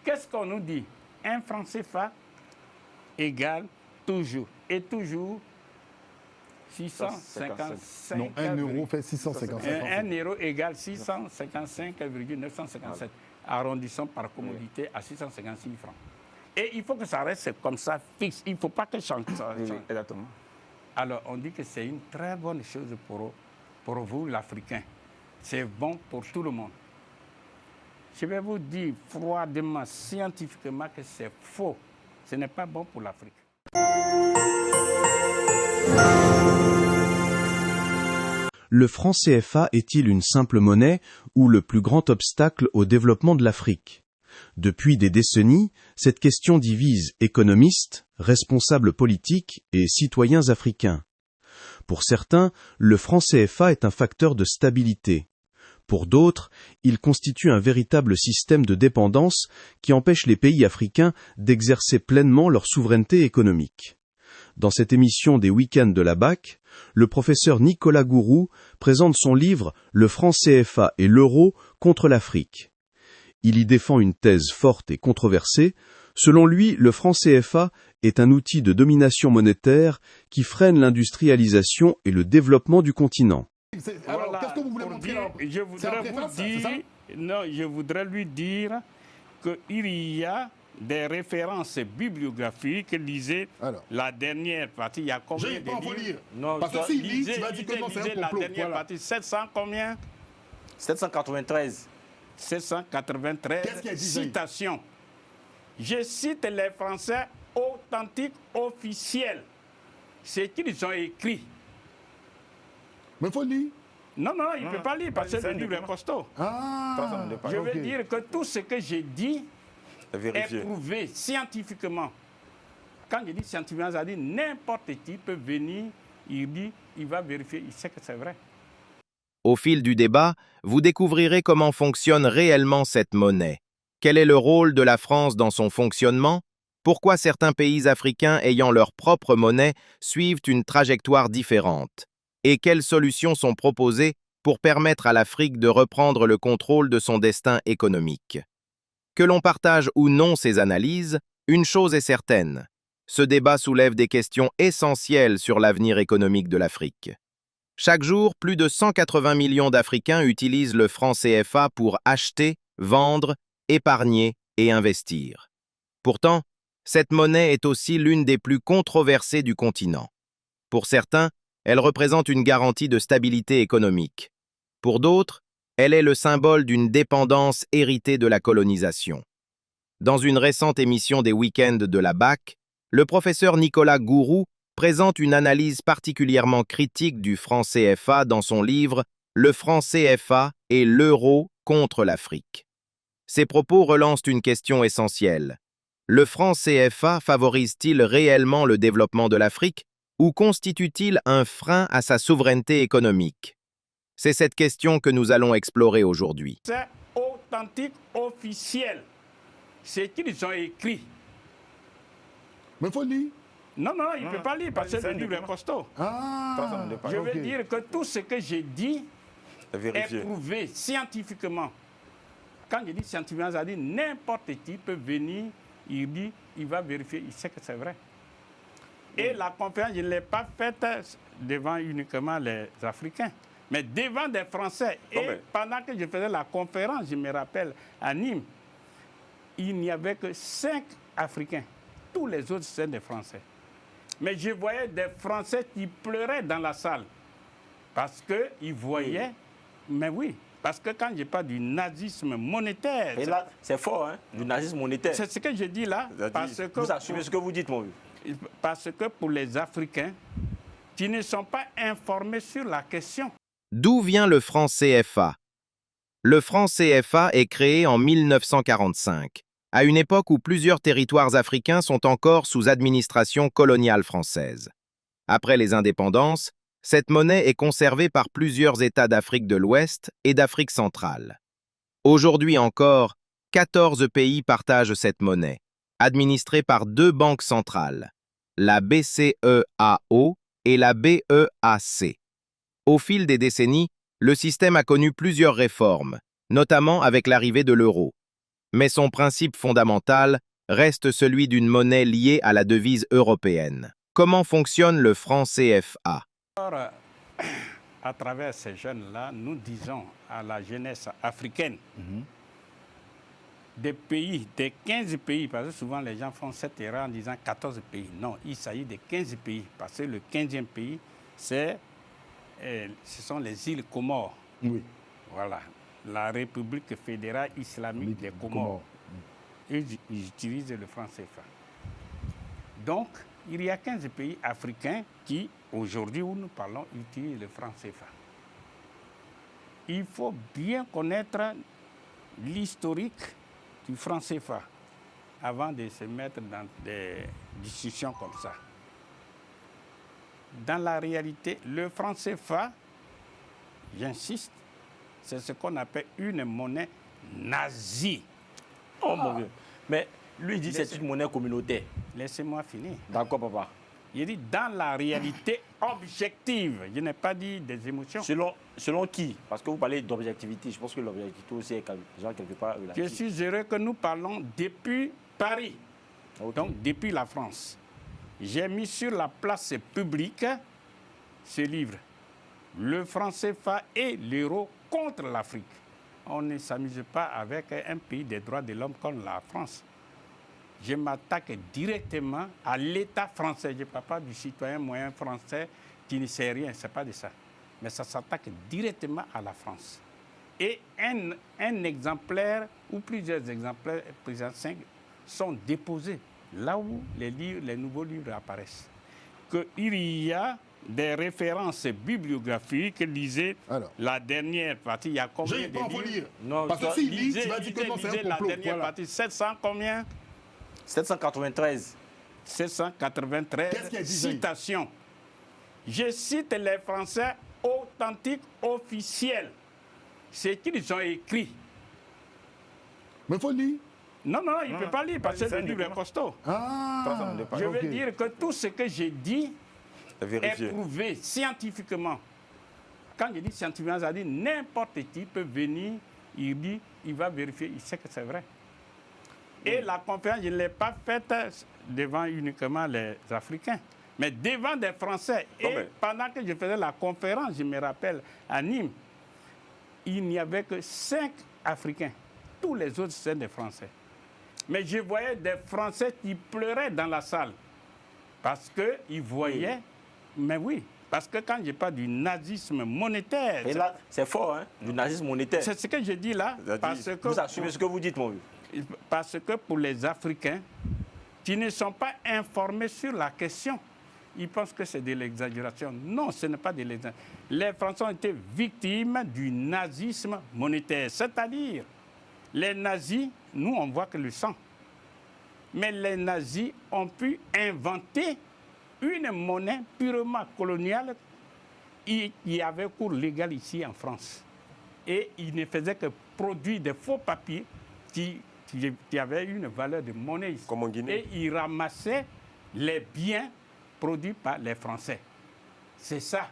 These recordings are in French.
qu'est-ce qu'on nous dit? Un franc CFA égale toujours, et toujours 655. Non, 1 euro fait 655. 1 euro égale 655,957. Arrondissons par commodité à 656 francs. Et il faut que ça reste comme ça, fixe. Il ne faut pas que ça change. Exactement. Alors, on dit que c'est une très bonne chose pour vous, l'Africain. C'est bon pour tout le monde. Je vais vous dire froidement, scientifiquement, que c'est faux. Ce n'est pas bon pour l'Afrique. Le franc CFA est-il une simple monnaie ou le plus grand obstacle au développement de l'Afrique? Depuis des décennies, cette question divise économistes, responsables politiques et citoyens africains. Pour certains, le franc CFA est un facteur de stabilité. Pour d'autres, il constitue un véritable système de dépendance qui empêche les pays africains d'exercer pleinement leur souveraineté économique. Dans cette émission des week-ends de la BAC, le professeur Nicolas Gourou présente son livre « Le franc CFA et l'euro contre l'Afrique ». Il y défend une thèse forte et controversée. Selon lui, le franc CFA est un outil de domination monétaire qui freine l'industrialisation et le développement du continent. Alors, voilà, qu'est-ce que vous voulez montrer là? Je voudrais lui dire qu'il y a des références bibliographiques. Lisez la dernière partie. Il y a combien de livres? Non, parce que s'il lit, tu vas dire que non, c'est un complot. La dernière partie, 700 combien? 793. 793 citations. Je cite les Français authentiques officiels. C'est qu'ils ont écrit. Mais il faut lire. Non, il ne peut pas lire parce que le livre est costaud. Je veux dire que tout ce que j'ai dit est prouvé scientifiquement. Quand je dis scientifiquement, ça dit n'importe qui peut venir, il va vérifier, il sait que c'est vrai. Au fil du débat, vous découvrirez comment fonctionne réellement cette monnaie. Quel est le rôle de la France dans son fonctionnement? Pourquoi certains pays africains ayant leur propre monnaie suivent une trajectoire différente? Et quelles solutions sont proposées pour permettre à l'Afrique de reprendre le contrôle de son destin économique? Que l'on partage ou non ces analyses, une chose est certaine. Ce débat soulève des questions essentielles sur l'avenir économique de l'Afrique. Chaque jour, plus de 180 millions d'Africains utilisent le franc CFA pour acheter, vendre, épargner et investir. Pourtant, cette monnaie est aussi l'une des plus controversées du continent. Pour certains, elle représente une garantie de stabilité économique. Pour d'autres, elle est le symbole d'une dépendance héritée de la colonisation. Dans une récente émission des week-ends de la BAC, le professeur Nicolas Gourou présente une analyse particulièrement critique du franc CFA dans son livre « Le franc CFA et l'euro contre l'Afrique ». Ses propos relancent une question essentielle. Le franc CFA favorise-t-il réellement le développement de l'Afrique ou constitue-t-il un frein à sa souveraineté économique? C'est cette question que nous allons explorer aujourd'hui. C'est authentique officiel. C'est qu'ils ont écrit. Mais il faut lire. Non, il ne peut pas lire parce que le livre est costaud. Je veux dire que tout ce que j'ai dit est prouvé scientifiquement. Quand je dis scientifiquement, ça dit n'importe qui peut venir, il va vérifier, il sait que c'est vrai. Et la conférence, je ne l'ai pas faite devant uniquement les Africains, mais devant des Français. Et pendant que je faisais la conférence, je me rappelle, à Nîmes, il n'y avait que 5 Africains. Tous les autres, c'est des Français. Mais je voyais des Français qui pleuraient dans la salle parce qu'ils voyaient, mais oui, parce que quand je parle du nazisme monétaire... Et là, c'est fort, hein, du nazisme monétaire. C'est ce que je dis là. Parce que vous assumez ce que vous dites, mon vieux. Parce que pour les Africains, qui ne sont pas informés sur la question. D'où vient le franc CFA? Le franc CFA est créé en 1945. À une époque où plusieurs territoires africains sont encore sous administration coloniale française. Après les indépendances, cette monnaie est conservée par plusieurs États d'Afrique de l'Ouest et d'Afrique centrale. Aujourd'hui encore, 14 pays partagent cette monnaie, administrée par 2 banques centrales, la BCEAO et la BEAC. Au fil des décennies, le système a connu plusieurs réformes, notamment avec l'arrivée de l'euro. Mais son principe fondamental reste celui d'une monnaie liée à la devise européenne. Comment fonctionne le franc CFA? Alors, à travers ces jeunes-là, nous disons à la jeunesse africaine, des pays, des 15 pays, parce que souvent les gens font cette erreur en disant 14 pays. Non, il s'agit de 15 pays, parce que le 15e pays, ce sont les îles Comores. Oui. Voilà, la République fédérale islamique des Comores. Ils utilisent le franc CFA. Donc, il y a 15 pays africains qui, aujourd'hui où nous parlons, utilisent le franc CFA. Il faut bien connaître l'historique du franc CFA avant de se mettre dans des discussions comme ça. Dans la réalité, le franc CFA, j'insiste, c'est ce qu'on appelle une monnaie nazie. Oh mon Dieu. Mais lui dit que c'est une monnaie communautaire. Laissez-moi finir. D'accord, papa. Il dit dans la réalité objective. Je n'ai pas dit des émotions. Selon qui? Parce que vous parlez d'objectivité. Je pense que l'objectivité aussi est quelque part relative. Je suis heureux que nous parlons depuis Paris, Okay. donc depuis la France. J'ai mis sur la place publique ce livre, Le franc CFA et l'euro contre l'Afrique. On ne s'amuse pas avec un pays des droits de l'homme comme la France. Je m'attaque directement à l'État français. Je ne parle pas du citoyen moyen français qui ne sait rien, ce n'est pas de ça. Mais ça s'attaque directement à la France. Et un exemplaire ou plusieurs exemplaires, plusieurs 5, sont déposés là où les nouveaux livres apparaissent. Qu'il y a des références bibliographiques, lisez la dernière partie, il y a combien de livres? Non, parce que s'il lit, tu vas dire que non, c'est un complot. La dernière partie, 700 combien? 793. 793 citations. Je cite les Français authentiques officiels. Ce qu'ils ont écrit. Mais il faut lire. Non, il ne peut pas lire parce que le livre est costaud. Je veux dire que tout ce que j'ai dit est prouvé scientifiquement. Quand je dis scientifiquement, ça dit n'importe qui peut venir, il va vérifier, il sait que c'est vrai. Et la conférence, je ne l'ai pas faite devant uniquement les Africains, mais devant des Français. Et pendant que je faisais la conférence, je me rappelle, à Nîmes, il n'y avait que 5 Africains. Tous les autres, c'est des Français. Mais je voyais des Français qui pleuraient dans la salle parce qu'ils voyaient, mais oui, parce que quand je parle du nazisme monétaire... Et là, c'est fort, hein, du nazisme monétaire. C'est ce que je dis là. Parce que vous assumez ce que vous dites, mon vieux. Parce que pour les Africains qui ne sont pas informés sur la question, ils pensent que c'est de l'exagération. Non, ce n'est pas de l'exagération. Les Français ont été victimes du nazisme monétaire, c'est-à-dire les nazis, nous on voit que le sang. Mais les nazis ont pu inventer une monnaie purement coloniale qui avait cours légal ici en France. Et ils ne faisaient que produire des faux papiers qui avaient une valeur de monnaie ici. Comme en Guinée. Et ils ramassaient les biens produits par les Français. C'est ça.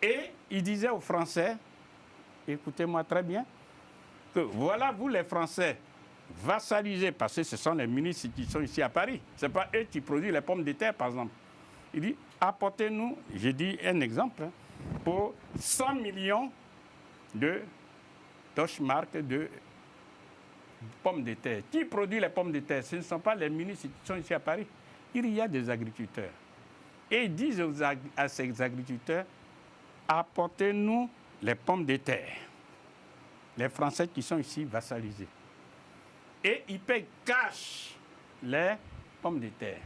Et ils disaient aux Français, écoutez-moi très bien, que voilà, vous les Français, vassalisés, parce que ce sont les ministres qui sont ici à Paris. Ce n'est pas eux qui produisent les pommes de terre, par exemple. Il dit, apportez-nous, j'ai dit un exemple, pour 100 millions de Deutschmark de pommes de terre. Qui produit les pommes de terre? Ce ne sont pas les ministres qui sont ici à Paris. Il y a des agriculteurs. Et ils disent à ces agriculteurs, apportez-nous les pommes de terre. Les Français qui sont ici vassalisés. Et ils payent cash les pommes de terre.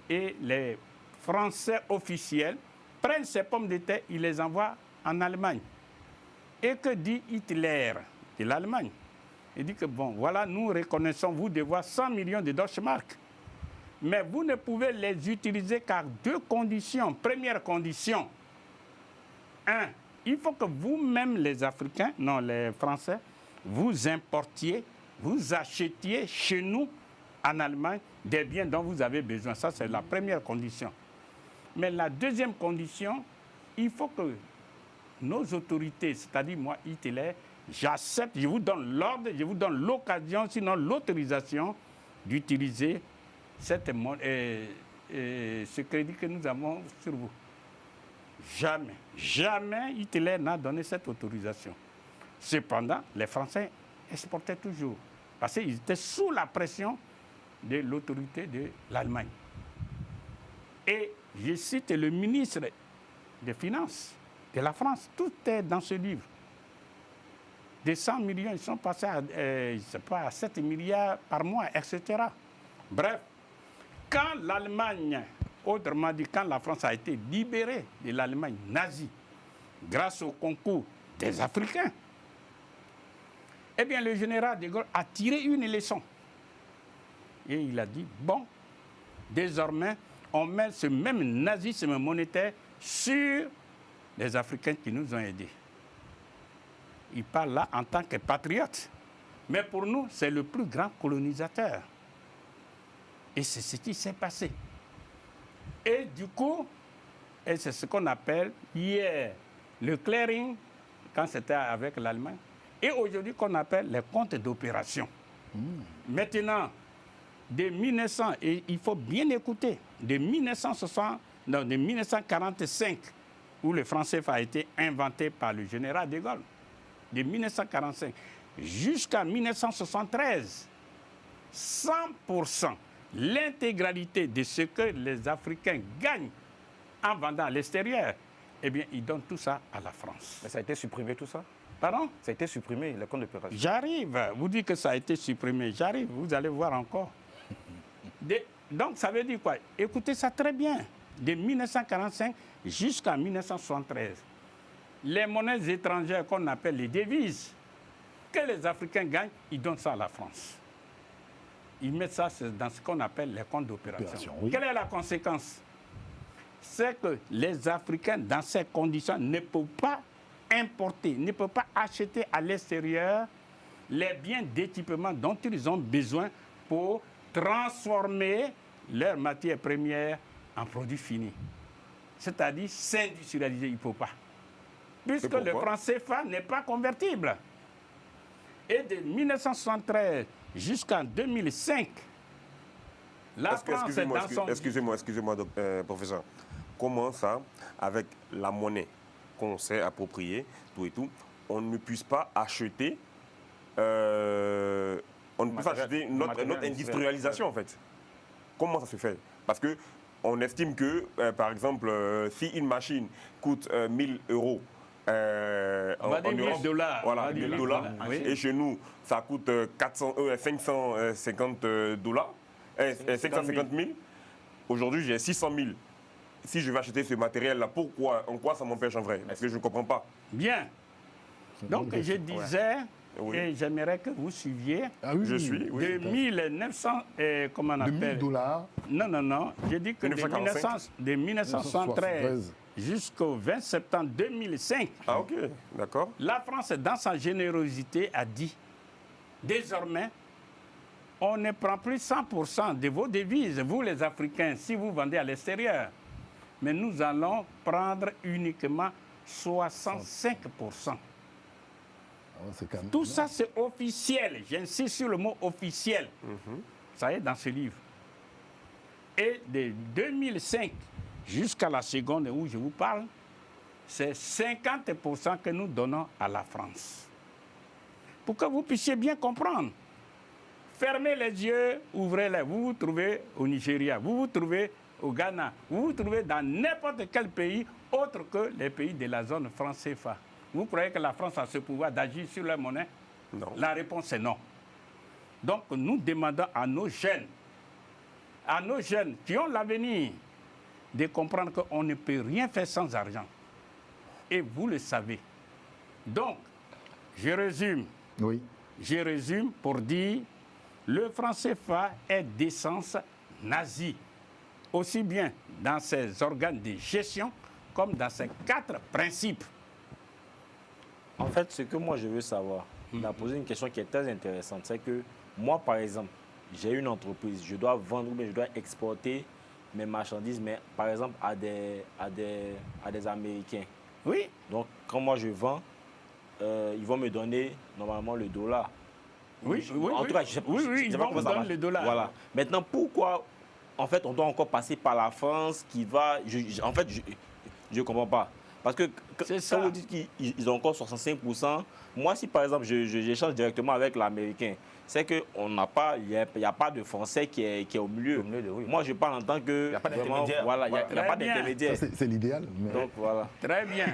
Et les Français officiels prennent ces pommes de terre, ils les envoient en Allemagne. Et que dit Hitler de l'Allemagne? Il dit que bon, voilà, nous reconnaissons, vous devez 100 millions de Deutschmark. Mais vous ne pouvez les utiliser qu'à 2 conditions. Première condition, 1, il faut que vous-même, les Africains, non, les Français, vous importiez, vous achetiez chez nous, en Allemagne, des biens dont vous avez besoin. Ça, c'est la première condition. Mais la deuxième condition, il faut que nos autorités, c'est-à-dire moi, Hitler, j'accepte, je vous donne l'ordre, je vous donne l'occasion, sinon l'autorisation d'utiliser ce crédit que nous avons sur vous. Jamais, jamais Hitler n'a donné cette autorisation. Cependant, les Français exportaient toujours, parce qu'ils étaient sous la pression de l'autorité de l'Allemagne. Et je cite le ministre des Finances de la France, tout est dans ce livre. Des 100 millions, ils sont passés à 7 milliards par mois, etc. Bref, quand l'Allemagne, autrement dit, quand la France a été libérée de l'Allemagne nazie, grâce au concours des Africains, eh bien, le général de Gaulle a tiré une leçon. Et il a dit, bon, désormais, on met ce même nazisme monétaire sur les Africains qui nous ont aidés. Il parle là en tant que patriote. Mais pour nous, c'est le plus grand colonisateur. Et c'est ce qui s'est passé. Et du coup, et c'est ce qu'on appelle hier le clearing, quand c'était avec l'Allemagne, et aujourd'hui qu'on appelle les comptes d'opération. Maintenant, de 1900, et il faut bien écouter, de 1945, où le franc CFA a été inventé par le général de Gaulle, de 1945 jusqu'à 1973, 100%, l'intégralité de ce que les Africains gagnent en vendant à l'extérieur, eh bien, ils donnent tout ça à la France. Mais ça a été supprimé tout ça? Pardon? Ça a été supprimé, le compte d'opération. J'arrive. Vous dites que ça a été supprimé. J'arrive, vous allez voir encore. Donc, ça veut dire quoi? Écoutez ça très bien. De 1945 jusqu'à 1973, les monnaies étrangères qu'on appelle les devises, que les Africains gagnent, ils donnent ça à la France. Ils mettent ça dans ce qu'on appelle les comptes d'opération. Oui. Quelle est la conséquence? C'est que les Africains, dans ces conditions, ne peuvent pas importer, ne peuvent pas acheter à l'extérieur les biens d'équipement dont ils ont besoin pour transformer leurs matières premières en produits finis. C'est-à-dire s'industrialiser, il ne faut pas. Puisque le franc CFA n'est pas convertible. Et de 1973 jusqu'en 2005, la France est dans son... Excusez-moi, professeur. Comment ça, avec la monnaie qu'on s'est appropriée, tout et tout, on ne puisse pas acheter, notre industrialisation, en fait? Comment ça se fait? Parce qu'on estime que, par exemple, si une machine coûte 1000 euros, on va dire 1000 dollars. Voilà, 1000 dollars. Oui. Et chez nous, ça coûte 550 dollars, 550 000. Aujourd'hui, j'ai 600 000. Si je vais acheter ce matériel-là, en quoi ça m'empêche en vrai? Parce que je ne comprends pas. Bien. Donc, je disais, et j'aimerais que vous suiviez. Ah oui, je suis. Oui. De 1900, comment on appelle? De 1000 dollars. Non. J'ai dit que de 1973 jusqu'au 20 septembre 2005. Ah, ok. D'accord. La France, dans sa générosité, a dit désormais, on ne prend plus 100% de vos devises, vous les Africains, si vous vendez à l'extérieur. Mais nous allons prendre uniquement 65%. Tout ça, c'est officiel. J'insiste sur le mot officiel. Ça est dans ce livre. Et de 2005 jusqu'à la seconde où je vous parle, c'est 50% que nous donnons à la France. Pour que vous puissiez bien comprendre. Fermez les yeux, ouvrez-les. Vous vous trouvez au Nigeria, vous vous trouvez au Ghana, vous vous trouvez dans n'importe quel pays autre que les pays de la zone franc CFA. Vous croyez que la France a ce pouvoir d'agir sur la monnaie? Non. La réponse est non. Donc nous demandons à nos jeunes qui ont l'avenir, de comprendre qu'on ne peut rien faire sans argent. Et vous le savez. Donc, je résume. Oui. Je résume pour dire, le franc CFA est d'essence nazie, aussi bien dans ses organes de gestion comme dans ses 4 principes. En fait, ce que moi je veux savoir, il a posé une question qui est très intéressante, c'est que moi, par exemple, j'ai une entreprise, je dois vendre ou bien je dois exporter mes marchandises, mais par exemple à des Américains. Oui. Donc, quand moi je vends, ils vont me donner normalement le dollar. Oui, En tout cas, je sais ils pas vont comment vous ça donner marche. le dollar. Voilà. Maintenant, pourquoi, en fait, on doit encore passer par la France qui va... En fait, je ne comprends pas. Parce que quand vous dites qu'ils ont encore 65%, moi, si par exemple, j'échange directement avec l'Américain, c'est qu'il n'y a pas de Français qui est au milieu. Oui. Moi, je parle en tant que... Il n'y a pas d'intermédiaire. Voilà, il n'y a pas Très bien. d'intermédiaire. C'est l'idéal. mais- Donc, voilà. Très bien.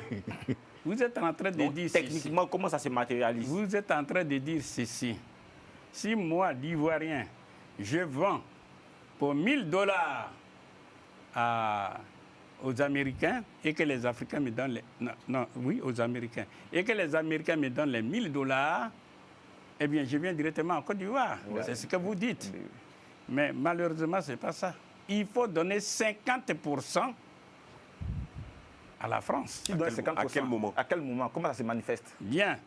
Vous êtes en train de Donc, dire techniquement, comment ça se matérialise? Vous êtes en train de dire ceci. Si moi, l'Ivoirien, je vends pour $1000 aux Américains et que les Africains me donnent aux Américains et que les Américains me donnent les $1000, eh bien, je viens directement en Côte d'Ivoire. Ouais. C'est ce que vous dites. Mais malheureusement, ce n'est pas ça. Il faut donner 50% à la France. À quel moment? À quel moment? Comment ça se manifeste? Bien.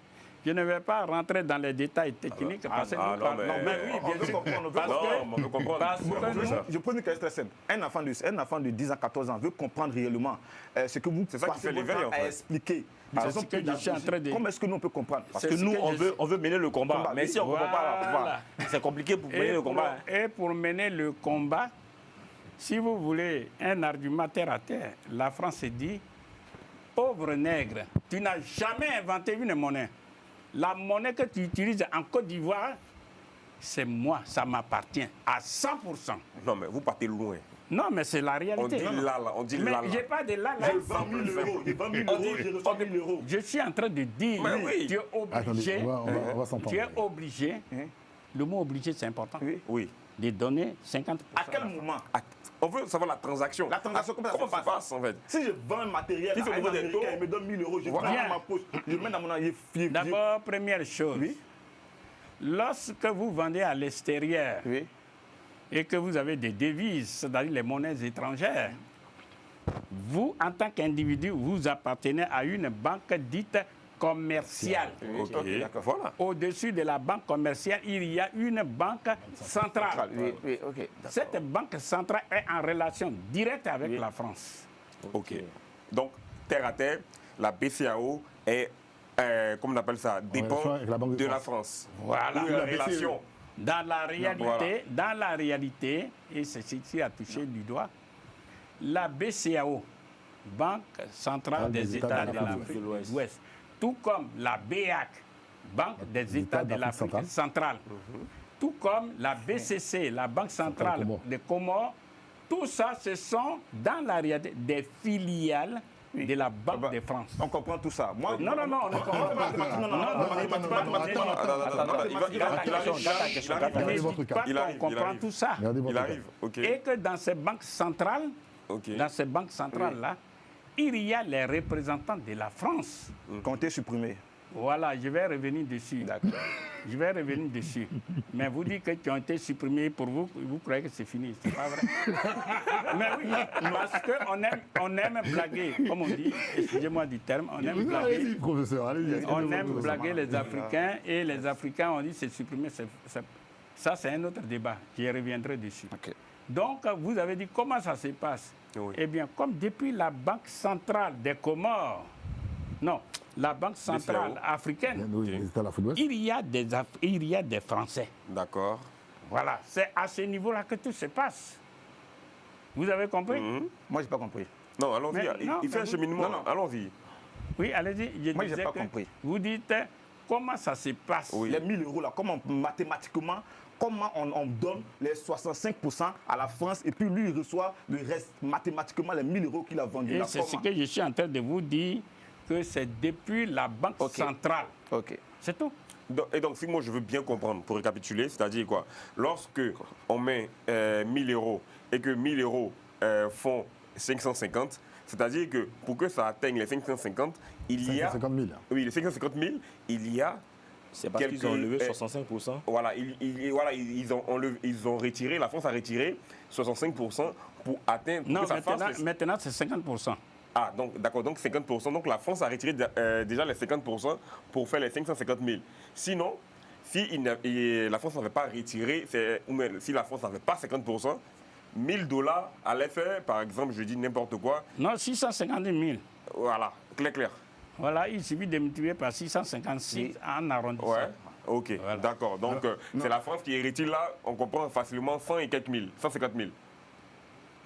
Je ne vais pas rentrer dans les détails techniques parce que nous parlons. mais oui, on bien veut sûr. comprendre, on veut Parce que- on veut comprendre. parce que nous- Je pose une question très simple. Un enfant de 10 ans, 14 ans veut comprendre réellement ce que vous C'est ça qui passez fait votre l'éveil, temps en fait. à expliquer. C'est ce que je suis en train de- Comment est-ce que nous on peut comprendre? Parce C'est que ce nous, que on veut mener le combat. Mais si on ne comprend pas, Voilà. c'est compliqué pour mener le combat. Et pour mener le combat, si vous voulez un argument terre à terre, la France se dit, pauvre nègre, tu n'as jamais inventé une monnaie. La monnaie que tu utilises en Côte d'Ivoire, c'est moi, ça m'appartient à 100%. Non, mais vous partez loin. Non, mais c'est la On réalité. dit là, on dit Mais là. j'ai pas de là. Je vends 1000 euros, je vends 1000 euros, je reçois 1000 euros. Je suis en train de dire, Mais oui. tu es obligé, Attendez, on va s'entendre. tu es obligé, le mot obligé c'est important, Oui. de donner 50%. À quel moment? On veut savoir la transaction. La transaction, comment ça se passe en fait? Si je vends un matériel Qui fait à un au niveau des Américain, taux? il me donne 1000 euros, je prends Voilà. dans ma poche, je mets dans mon... D'abord, première chose, Oui. lorsque vous vendez à l'extérieur Oui. et que vous avez des devises, c'est-à-dire les monnaies étrangères, vous, en tant qu'individu, vous appartenez à une banque dite commerciale. Ok, d'accord. Voilà. Au-dessus de la banque commerciale, il y a une banque centrale. Oui, oui, ok. Cette banque centrale est en relation directe avec la France. Ok. Donc, terre à terre, la BCAO est, comment on appelle ça, dépend relation avec la Banque de de la France. France. Voilà. Ou la relation. Dans la réalité, Voilà. dans la réalité, et c'est ce qui a touché du doigt, la BCAO, Banque centrale des États de l'Afrique de l'Ouest, tout comme la BEAC, Banque des États de l'Afrique centrale, tout comme la BCC, la Banque centrale des Comores, tout ça, ce sont dans la réalité des filiales de la Banque de France. On comprend tout ça. Moi, Non, on ne comprend pas. Il arrive, On comprend tout ça. Il arrive, ok. Et que dans ces banques centrales, là, il y a les représentants de la France. comptez supprimer. Voilà, je vais revenir dessus. D'accord. Je vais revenir dessus. Mais vous dites que tu as été supprimé pour vous, vous croyez que c'est fini. C'est pas vrai. Mais oui, parce qu'on aime blaguer, comme on dit, excusez-moi du terme, on aime blaguer. Allez-y, professeur, allez-y. On aime blaguer les Africains et les Africains ont dit c'est supprimé. Ça, c'est un autre débat. J'y reviendrai dessus. Ok. Donc, vous avez dit comment ça se passe? Oui. Eh bien, comme depuis la Banque centrale des Comores, non, la Banque centrale africaine, Oui, les États de l'Afrique de l'Ouest. il y a des Français. D'accord. Voilà, c'est à ce niveau-là que tout se passe. Vous avez compris? Moi, je n'ai pas compris. Non, allons-y. Mais non, Il fait mais un vous- cheminement. non. Allons-y. Oui, allez-y. Moi, j'ai disais pas que compris. Vous dites comment ça se passe? Oui. Les 1000 euros, là, comment mathématiquement, comment on donne les 65% à la France et puis lui, il reçoit le reste, mathématiquement, les 1000 euros qu'il a vendus. Et là, c'est ce comment? que je suis en train de vous dire, que c'est depuis la Banque Ok. centrale. Ok. C'est tout. Et donc, si moi je veux bien comprendre, pour récapituler, c'est-à-dire quoi? Lorsque on met 1000 euros et que 1000 euros font 550, c'est-à-dire que pour que ça atteigne les 550, il y a... 550 000. Oui, les 550 000, il y a... C'est parce qu'ils ont levé 65%. Voilà, ils ont retiré, la France a retiré 65% pour atteindre... pour Non, que ça fasse les- maintenant c'est 50%. Ah, donc d'accord, donc 50%. Donc la France a retiré déjà les 50% pour faire les 550 000. Sinon, si la France n'avait pas retiré, ou même si la France n'avait pas 50%, $1000 allaient faire, par exemple, je dis n'importe quoi, Non, 650 000. voilà, clair. Voilà, il suffit de multiplier par 656 en arrondissant. Ouais. Ok, Voilà. d'accord. Donc, c'est la France qui hérite là, on comprend facilement 100 et quelques mille, 150 000.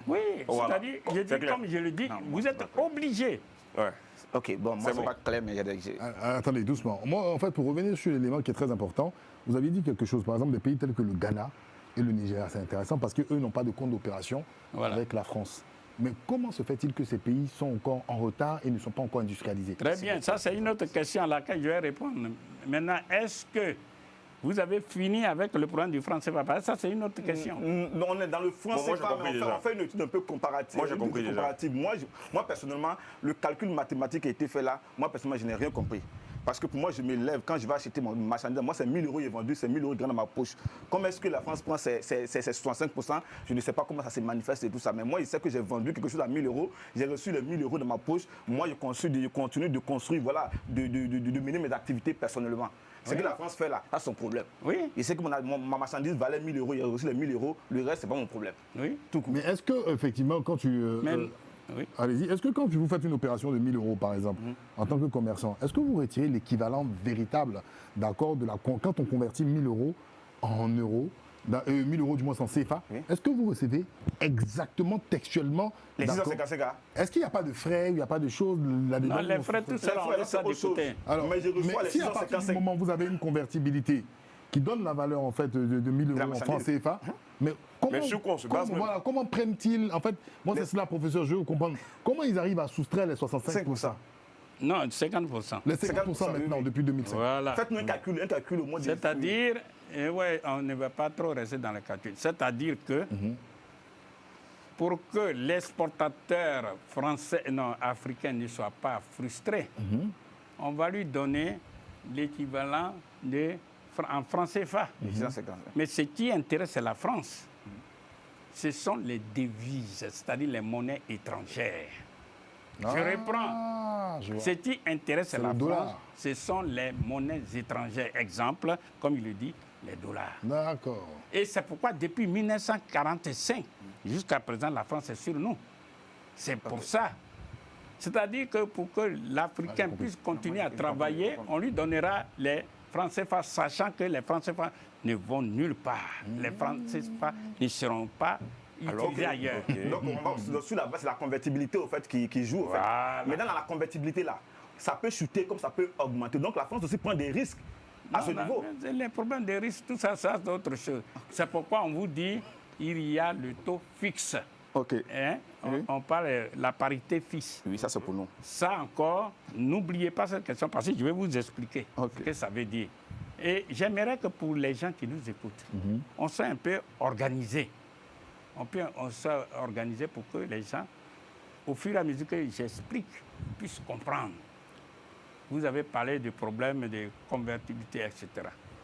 Oui, Voilà. c'est-à-dire, C'est comme je le dis, vous êtes obligés. Ouais. Ok, bon, moi, C'est c'est bon. pas clair, mais il y a des... Attendez, doucement. Moi, en fait, pour revenir sur l'élément qui est très important, vous avez dit quelque chose, par exemple, des pays tels que le Ghana et le Nigeria. C'est intéressant parce qu'eux n'ont pas de compte d'opération avec la France. Mais comment se fait-il que ces pays sont encore en retard et ne sont pas encore industrialisés? Très bien, ça c'est une autre question à laquelle je vais répondre. Maintenant, est-ce que vous avez fini avec le problème du franc CFA? Ça c'est une autre question. Non, on est dans le franc Bon, moi, CFA, j'ai compris mais déjà. on fait une étude un peu comparative. Moi, j'ai compris déjà. Moi, personnellement, le calcul mathématique qui a été fait là, moi, personnellement, je n'ai rien compris. Parce que pour moi, je me lève, quand je vais acheter mon marchandise, moi, c'est 1 000 € est vendu, c'est 1 000 € dans ma poche. Comment est-ce que la France prend ces 65%? Je ne sais pas comment ça se manifeste et tout ça. Mais moi, je sais que j'ai vendu quelque chose à 1 000 €, j'ai reçu les 1 000 € dans ma poche. Moi, je continue de construire, voilà, de mener mes activités personnellement. Ce que la France fait là, c'est son problème. Oui. Il sait que ma marchandise valait 1 000 €, il a reçu les 1 000 €, le reste, c'est pas mon problème. Oui. Tout court. Mais est-ce que, effectivement, quand tu... Oui. Allez-y. Est-ce que quand vous faites une opération de 1 000 € par exemple, en tant que commerçant, est-ce que vous retirez l'équivalent véritable, d'accord, quand on convertit 1 000 € en euros, 1 000 € du moins en CFA, est-ce que vous recevez exactement textuellement Les d'accord, 655 gars. est-ce qu'il n'y a pas de frais, il n'y a pas de choses là-dedans? Non, les frais, tout ça, on laisse ça de côté. Alors, Mais je reçois les si à partir du 655. moment où vous avez une convertibilité qui donne la valeur en fait de 1 000 la € en francs marchandise. CFA, mais comment, Mais sur quoi on se base même? voilà, comment prennent-ils, en fait, moi c'est cela professeur, je veux comprendre, comment ils arrivent à soustraire les 65%? 5%. Non, 50%. Les 50% 50% maintenant, depuis 2005. Voilà. Faites-nous un calcul au moins. C'est-à-dire, ouais, on ne va pas trop rester dans le calcul. C'est-à-dire que pour que l'exportateur français, non, africain ne soit pas frustré, on va lui donner l'équivalent en francs CFA. Mais ce qui intéresse la France, ce sont les devises, c'est-à-dire les monnaies étrangères. Je reprends. Je vois. Ce qui intéresse C'est la le France, dollar. ce sont les monnaies étrangères. Exemple, comme il le dit, les dollars. D'accord. Et c'est pourquoi depuis 1945, jusqu'à présent, la France est sur nous. C'est pour ça. C'est-à-dire que pour que l'Africain puisse continuer à travailler, on lui donnera les francs CFA, sachant que les francs CFA ne vont nulle part. Les francs CFA ne seront pas utilisés ailleurs. Donc, sur la base, c'est la convertibilité au fait, qui joue. Au fait. Voilà. Mais dans la convertibilité, là, ça peut chuter comme ça peut augmenter. Donc la France aussi prend des risques à ce niveau. Les problèmes des risques, tout ça, ça c'est autre chose. C'est pourquoi on vous dit il y a le taux fixe. Ok. Hein? On parle de la parité fixe. Oui, ça c'est pour nous. Ça encore, n'oubliez pas cette question parce que je vais vous expliquer ce que ça veut dire. Et j'aimerais que pour les gens qui nous écoutent, on soit un peu organisé. On soit organisé pour que les gens, au fur et à mesure que j'explique, puissent comprendre. Vous avez parlé du problème de convertibilité, etc.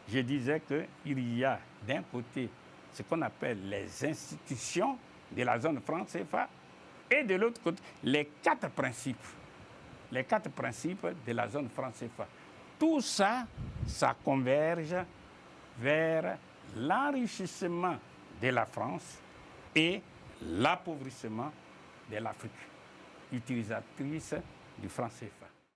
Je disais qu'il y a d'un côté ce qu'on appelle les institutions de la zone franc CFA et de l'autre côté les 4 principes. Les 4 principes de la zone franc CFA. Tout ça, ça converge vers l'enrichissement de la France et l'appauvrissement de l'Afrique, utilisatrice du franc CFA.